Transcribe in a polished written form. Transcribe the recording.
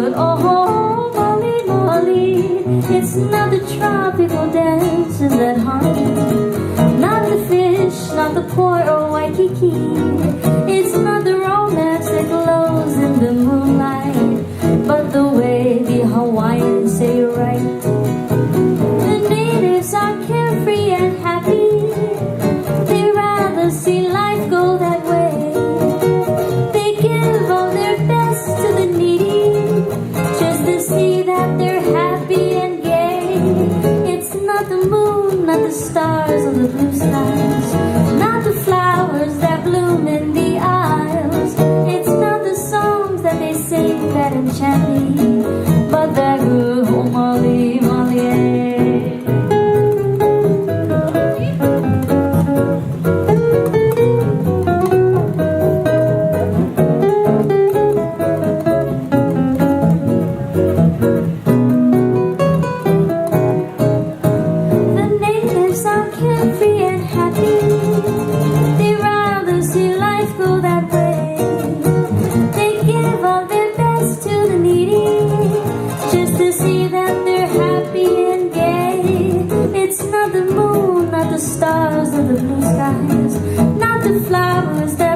But oh, Molly, Molly, it's not the tropical dances that haunt me, not the fish, not the port or Waikiki. It's not the romance that glows in the moonlight, but the way the Hawaiians say you're right. The natives are carefree and happy. They rather see life go that way. They give all their best to the needy, just to see that they're happy and gay. It's not the moon, not the stars or the blue skies, not the flowers that bloom in the aisles. It's not the songs that they sing that enchant me, but that good old Molly, Molly. Carefree and happy, they rather see life go that way. They give all their best to the needy, just to see that they're happy and gay. It's not the moon, not the stars or the blue skies, not the flowers that